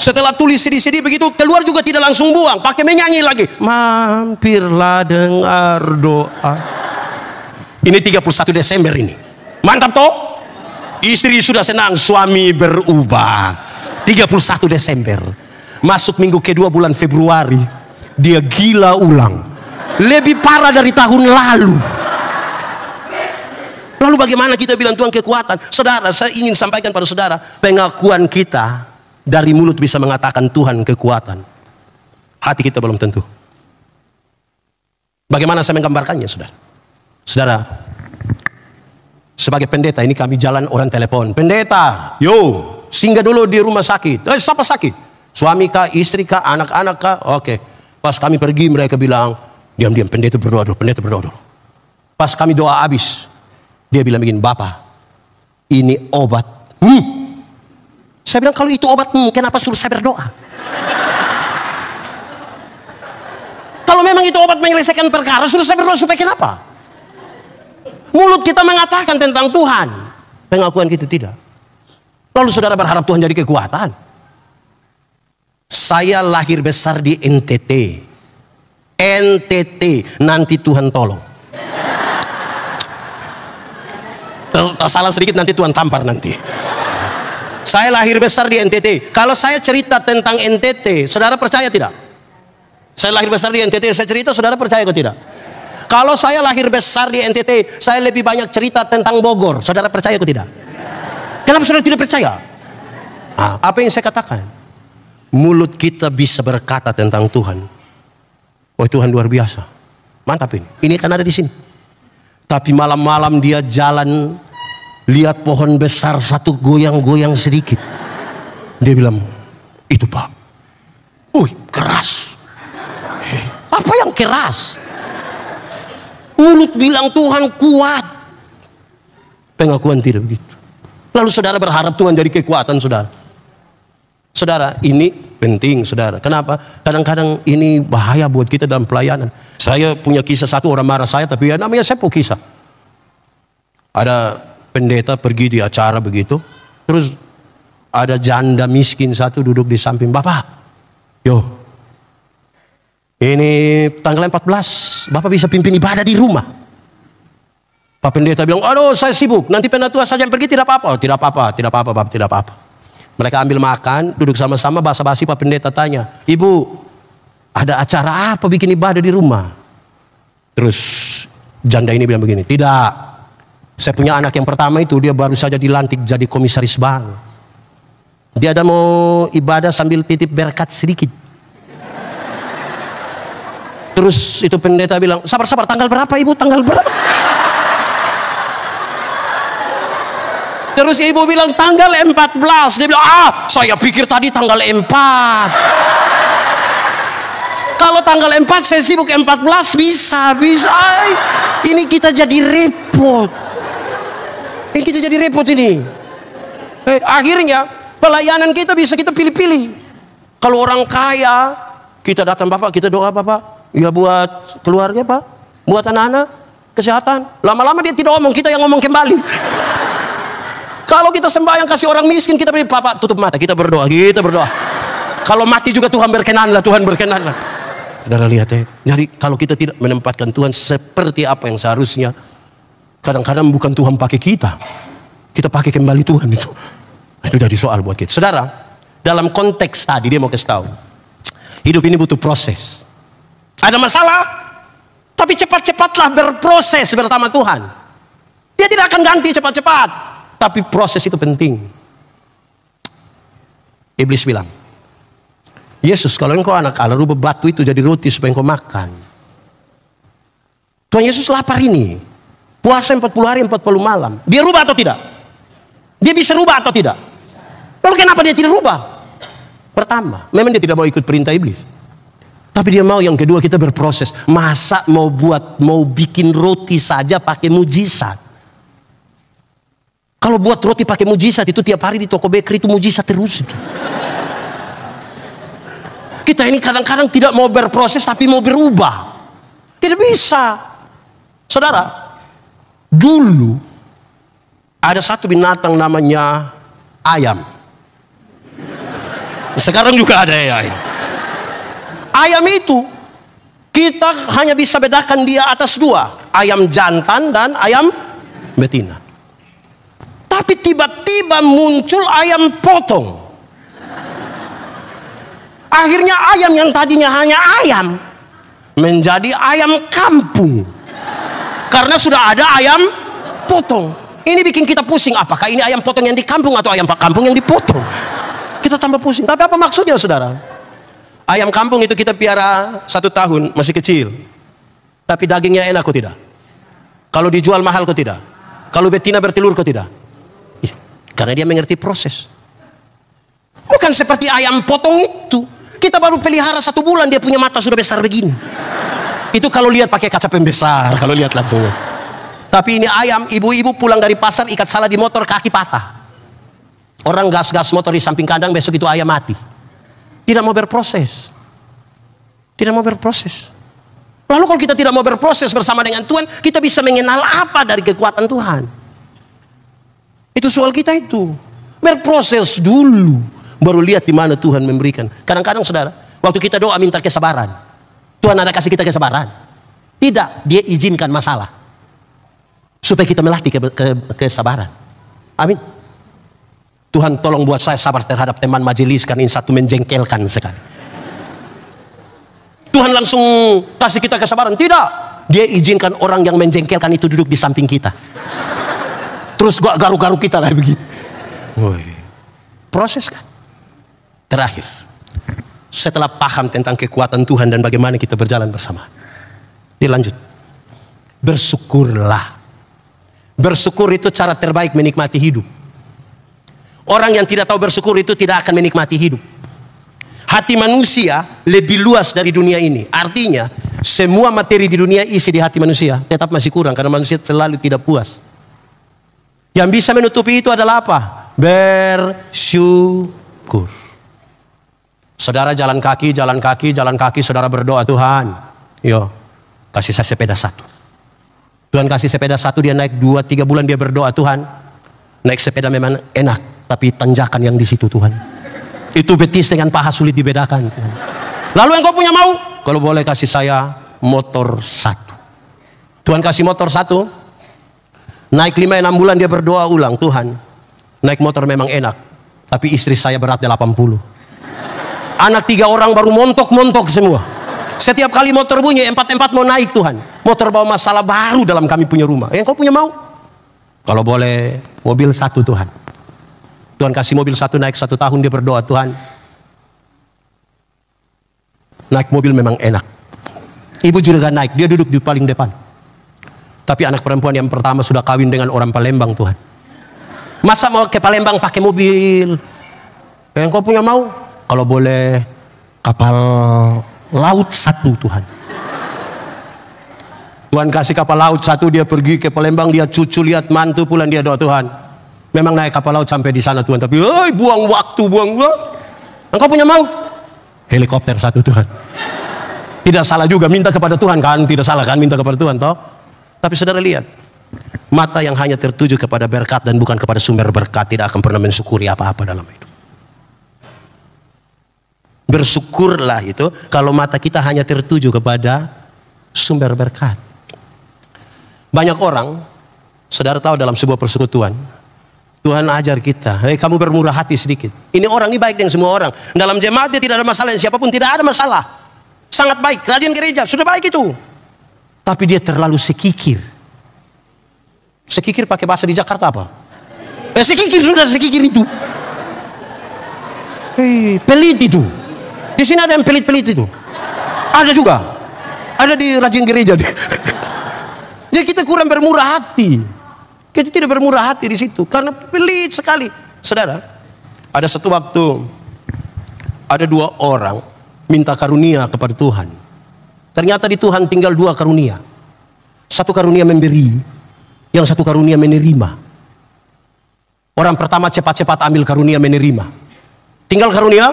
Setelah tulis sedih-sedih begitu, keluar juga tidak langsung buang, pakai menyanyi lagi. Mampirlah dengar doa. Ini 31 Desember ini. Mantap toh? Istri sudah senang, suami berubah. 31 Desember. Masuk minggu kedua bulan Februari, dia gila ulang. Lebih parah dari tahun lalu. Lalu bagaimana kita bilang Tuhan kekuatan? Saudara, saya ingin sampaikan pada saudara, pengakuan kita dari mulut bisa mengatakan Tuhan kekuatan. Hati kita belum tentu. Bagaimana saya menggambarkannya, saudara? Saudara, sebagai pendeta ini kami jalan orang telepon. Pendeta, singgah dulu di rumah sakit. Siapa sakit? Suami kah, istri kah, anak-anak kah? Oke. Pas kami pergi mereka bilang, diam-diam, pendeta berdoa dulu. Pas kami doa habis, dia bilang begini, Bapak, ini obat. Saya bilang, kalau itu obat, kenapa suruh saya berdoa? Kalau memang itu obat menyelesaikan perkara, suruh saya berdoa supaya kenapa? Mulut kita mengatakan tentang Tuhan, pengakuan kita tidak. Lalu saudara berharap Tuhan jadi kekuatan. Saya lahir besar di NTT. Nanti Tuhan tolong. Salah sedikit nanti Tuhan tampar nanti. Saya lahir besar di NTT. Kalau saya cerita tentang NTT, saudara percaya tidak? Saya lahir besar di NTT, saya cerita, saudara percaya atau tidak? Kalau saya lahir besar di NTT, saya lebih banyak cerita tentang Bogor, saudara percaya atau tidak? Kenapa saudara tidak percaya? Apa yang saya katakan? Mulut kita bisa berkata tentang Tuhan. Oh, Tuhan luar biasa. Mantap ini. Ini kan ada di sini. Tapi malam-malam dia jalan, lihat pohon besar satu goyang-goyang sedikit. Dia bilang, itu Pak. Keras. Apa yang keras? Mulut bilang Tuhan kuat. Pengakuan tidak begitu. Lalu saudara berharap Tuhan jadi kekuatan saudara. Saudara, ini penting saudara. Kenapa? Kadang-kadang ini bahaya buat kita dalam pelayanan. Saya punya kisah, satu orang marah saya, tapi ya namanya saya kisah. Ada pendeta pergi di acara begitu, terus ada janda miskin satu duduk di samping. Bapak, ini tanggal 14, Bapak bisa pimpin ibadah di rumah. Pak pendeta bilang, aduh saya sibuk, nanti penatua saja yang pergi. Tidak apa-apa. Tidak apa-apa, tidak apa-apa Bapak, tidak apa-apa. Mereka ambil makan, duduk sama-sama, basa-basi. Pak pendeta tanya, Ibu, ada acara apa bikin ibadah di rumah? Terus janda ini bilang begini, tidak, saya punya anak yang pertama itu, dia baru saja dilantik jadi komisaris bank. Dia ada mau ibadah sambil titip berkat sedikit. Terus itu pendeta bilang, sabar-sabar, tanggal berapa Ibu? Tanggal berapa? Terus ibu bilang tanggal 14. Dia bilang, saya pikir tadi tanggal 4. Kalau tanggal 4 saya sibuk, 14 bisa. Ini kita jadi repot. Akhirnya pelayanan kita bisa kita pilih-pilih. Kalau orang kaya, kita datang Bapak, kita doa Bapak. Ya buat keluarga Pak, buat anak-anak, kesehatan. Lama-lama dia tidak ngomong, kita yang ngomong kembali. Kalau kita sembahyang kasih orang miskin, kita beri Bapak tutup mata, kita berdoa. Kalau mati juga Tuhan berkenanlah. Saudara lihat ya. Jadi kalau kita tidak menempatkan Tuhan seperti apa yang seharusnya, kadang-kadang bukan Tuhan pakai kita, kita pakai kembali Tuhan itu. Itu jadi soal buat kita. Saudara, dalam konteks tadi dia mau kasih tahu, hidup ini butuh proses. Ada masalah, tapi cepat-cepatlah berproses bersama Tuhan. Dia tidak akan ganti cepat-cepat. Tapi proses itu penting. Iblis bilang, Yesus, kalau engkau anak Allah, rubah batu itu jadi roti supaya engkau makan. Tuhan Yesus lapar ini. Puasa 40 hari 40 malam. Dia rubah atau tidak? Dia bisa rubah atau tidak? Lalu kenapa dia tidak rubah? Pertama, memang dia tidak mau ikut perintah iblis. Tapi dia mau yang kedua kita berproses. Masa mau bikin roti saja pakai mujizat. Kalau buat roti pakai mujizat itu tiap hari di toko bakery itu mujizat terus itu. Kita ini kadang-kadang tidak mau berproses tapi mau berubah. Tidak bisa. Saudara, dulu ada satu binatang namanya ayam. Sekarang juga ada ya ayam. Ayam itu kita hanya bisa bedakan dia atas dua, ayam jantan dan ayam betina. Tapi tiba-tiba muncul ayam potong. Akhirnya ayam yang tadinya hanya ayam menjadi ayam kampung. Karena sudah ada ayam potong. Ini bikin kita pusing. Apakah ini ayam potong yang di kampung atau ayam kampung yang dipotong? Kita tambah pusing. Tapi apa maksudnya saudara? Ayam kampung itu kita piara 1 tahun, masih kecil. Tapi dagingnya enak kok tidak? Kalau dijual mahal kok tidak? Kalau betina bertelur kok tidak? Karena dia mengerti proses. Bukan seperti ayam potong itu. Kita baru pelihara 1 bulan dia punya mata sudah besar begini. Itu kalau lihat pakai kaca pembesar, kalau lihat lampunya. Tapi ini ayam, ibu-ibu pulang dari pasar ikat salah di motor, kaki patah. Orang gas-gas motor di samping kandang, besok itu ayam mati. Tidak mau berproses. Lalu kalau kita tidak mau berproses bersama dengan Tuhan, kita bisa mengenal apa dari kekuatan Tuhan? Itu soal kita itu. Berproses dulu, baru lihat di mana Tuhan memberikan. Kadang-kadang saudara, waktu kita doa minta kesabaran, Tuhan ada kasih kita kesabaran? Tidak, dia izinkan masalah supaya kita melatih kesabaran. Amin. Tuhan tolong buat saya sabar terhadap teman majelis karena ini satu menjengkelkan sekali. Tuhan langsung kasih kita kesabaran. Tidak. Dia izinkan orang yang menjengkelkan itu duduk di samping kita. Terus garuk-garuk kita lah begini. Proses kan. Terakhir, setelah paham tentang kekuatan Tuhan dan bagaimana kita berjalan bersama, dia lanjut. Bersyukurlah. Bersyukur itu cara terbaik menikmati hidup. Orang yang tidak tahu bersyukur itu tidak akan menikmati hidup. Hati manusia lebih luas dari dunia ini. Artinya, semua materi di dunia isi di hati manusia tetap masih kurang karena manusia selalu tidak puas. Yang bisa menutupi itu adalah apa? Bersyukur. Saudara jalan kaki, saudara berdoa, Tuhan, yo, kasih saya sepeda satu. Tuhan kasih sepeda satu, dia naik 2-3 bulan dia berdoa, Tuhan, naik sepeda memang enak. Tapi tanjakan yang di situ Tuhan, itu betis dengan paha sulit dibedakan. Tuhan. Lalu engkau punya mau? Kalau boleh kasih saya motor satu. Tuhan kasih motor satu. Naik 5-6 bulan dia berdoa ulang, Tuhan, naik motor memang enak, tapi istri saya berat 80. Anak 3 orang baru montok-montok semua. Setiap kali motor bunyi, 4 mau naik Tuhan. Motor bawa masalah baru dalam kami punya rumah. Engkau punya mau? Kalau boleh mobil satu Tuhan. Tuhan kasih mobil satu, naik 1 tahun dia berdoa, Tuhan, naik mobil memang enak. Ibu juga naik, dia duduk di paling depan. Tapi anak perempuan yang pertama sudah kawin dengan orang Palembang Tuhan. Masa mau ke Palembang pakai mobil? Engkau punya mau? Kalau boleh kapal laut satu Tuhan. Tuhan kasih kapal laut satu, dia pergi ke Palembang, dia cucu lihat mantu, pulang dia doa, Tuhan, memang naik kapal laut sampai di sana Tuhan, tapi buang waktu, buang waktu. Engkau punya mau? Helikopter satu Tuhan. Tidak salah juga minta kepada Tuhan kan? Tidak salah kan minta kepada Tuhan toh? Tapi saudara lihat, mata yang hanya tertuju kepada berkat dan bukan kepada sumber berkat tidak akan pernah mensyukuri apa-apa dalam hidup. Bersyukurlah itu kalau mata kita hanya tertuju kepada sumber berkat. Banyak orang, saudara tahu dalam sebuah persekutuan, Tuhan ajar kita, kamu bermurah hati sedikit. Ini orang ini baik dengan semua orang. Dalam jemaat dia tidak ada masalah, siapapun tidak ada masalah. Sangat baik, rajin gereja, sudah baik itu. Tapi dia terlalu sekikir. Sekikir pakai bahasa di Jakarta apa? Sekikir sudah, sekikir itu. Pelit itu. Di sini ada yang pelit-pelit itu. Ada juga. Ada di rajin gereja. Jadi kita kurang bermurah hati. Kita tidak bermurah hati di situ karena pelit sekali. Saudara, ada satu waktu ada 2 orang minta karunia kepada Tuhan. Ternyata di Tuhan tinggal 2 karunia. Satu karunia memberi, yang satu karunia menerima. Orang pertama cepat-cepat ambil karunia menerima. Tinggal karunia.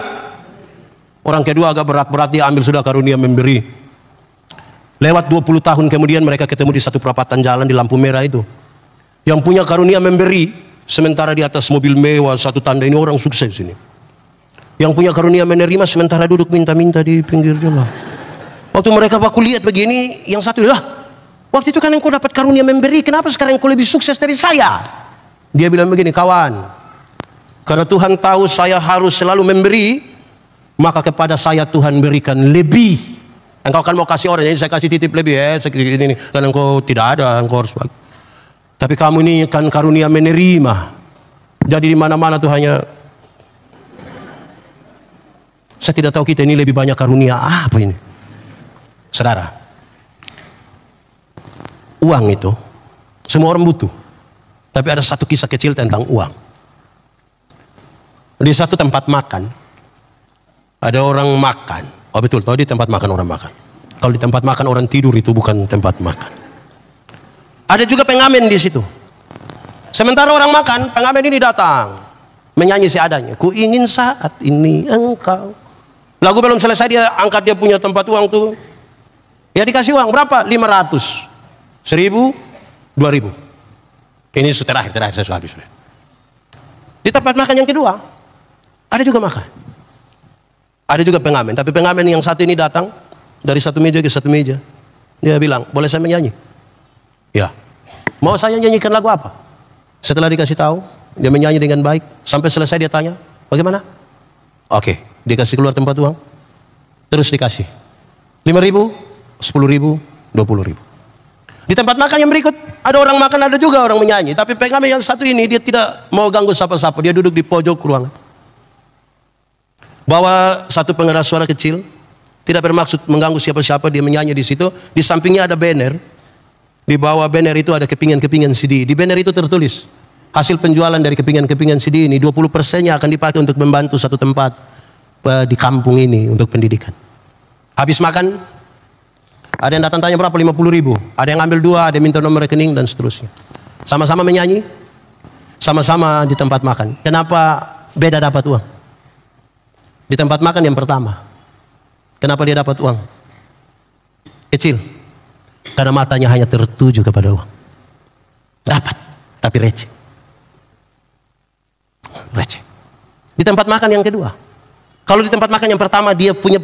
Orang kedua agak berat-berat, dia ambil sudah karunia memberi. Lewat 20 tahun kemudian mereka ketemu di satu perapatan jalan di lampu merah itu. Yang punya karunia memberi, sementara di atas mobil mewah, satu tanda ini orang sukses ini. Yang punya karunia menerima, sementara duduk minta-minta di pinggir jalan. Waktu mereka aku lihat begini, yang satu lah, waktu itu kan engkau dapat karunia memberi, kenapa sekarang engkau lebih sukses dari saya? Dia bilang begini, kawan, karena Tuhan tahu saya harus selalu memberi, maka kepada saya Tuhan berikan lebih. Engkau kan mau kasih orang, jadi saya kasih titip lebih ini, dan engkau tidak ada, engkau harus bagi. Tapi kamu ini kan karunia menerima. Jadi di mana-mana tuh hanya, saya tidak tahu kita ini lebih banyak karunia apa ini. Saudara, uang itu semua orang butuh. Tapi ada satu kisah kecil tentang uang. Di satu tempat makan, ada orang makan. Oh betul, tahu di tempat makan orang makan. Kalau di tempat makan orang tidur itu bukan tempat makan. Ada juga pengamen di situ. Sementara orang makan, pengamen ini datang menyanyi seadanya. Ku ingin saat ini engkau. Lagu belum selesai dia angkat dia punya tempat uang tuh. Ya dikasih uang berapa? 500, 1000, 2000. Ini terakhir saya sudah habis. Di tempat makan yang kedua ada juga makan. Ada juga pengamen. Tapi pengamen yang satu ini datang dari satu meja ke satu meja. Dia bilang, boleh saya menyanyi? Ya. Mau saya nyanyikan lagu apa? Setelah dikasih tahu, Dia menyanyi dengan baik. Sampai selesai dia tanya, bagaimana? Oke, dia kasih keluar tempat uang. Terus dikasih 5.000, 10.000, 20.000. Di tempat makan yang berikut, ada orang makan, ada juga orang menyanyi. Tapi PKM yang satu ini, dia tidak mau ganggu siapa-siapa. Dia duduk di pojok ruangan. Bawa satu pengeras suara kecil, tidak bermaksud mengganggu siapa-siapa, dia menyanyi di situ. Di sampingnya ada banner. Di bawah banner itu ada kepingan-kepingan CD. Di banner itu tertulis, hasil penjualan dari kepingan-kepingan CD ini 20%-nya akan dipakai untuk membantu satu tempat di kampung ini untuk pendidikan. Habis makan, ada yang datang tanya berapa? 50.000. Ada yang ambil 2, ada yang minta nomor rekening dan seterusnya. Sama-sama menyanyi, sama-sama di tempat makan. Kenapa beda dapat uang? Di tempat makan yang pertama, kenapa dia dapat uang kecil? Karena matanya hanya tertuju kepada uang. Dapat, tapi receh. Receh. Di tempat makan yang kedua, kalau di tempat makan yang pertama dia punya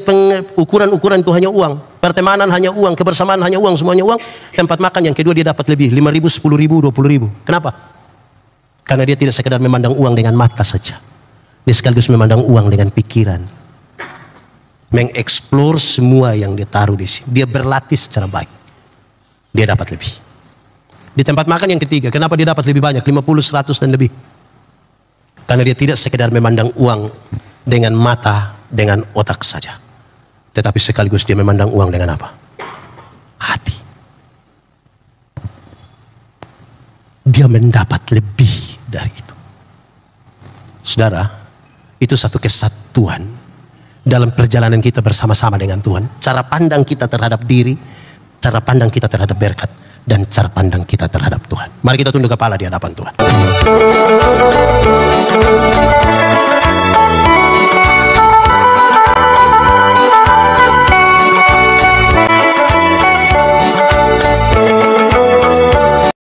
ukuran-ukuran itu hanya uang, pertemanan hanya uang, kebersamaan hanya uang, semuanya uang. Tempat makan yang kedua dia dapat lebih, 5.000, 10.000, 20.000. Kenapa? Karena dia tidak sekedar memandang uang dengan mata saja. Dia sekaligus memandang uang dengan pikiran. Mengeksplor semua yang dia taruh di sini. Dia berlatih secara baik. Dia dapat lebih. Di tempat makan yang ketiga, kenapa dia dapat lebih banyak? 50, 100 dan lebih. Karena dia tidak sekedar memandang uang dengan mata, dengan otak saja. Tetapi sekaligus dia memandang uang dengan apa? Hati. Dia mendapat lebih dari itu. Saudara, itu satu kesatuan dalam perjalanan kita bersama-sama dengan Tuhan. Cara pandang kita terhadap diri, cara pandang kita terhadap berkat, dan cara pandang kita terhadap Tuhan. Mari kita tunduk kepala di hadapan Tuhan.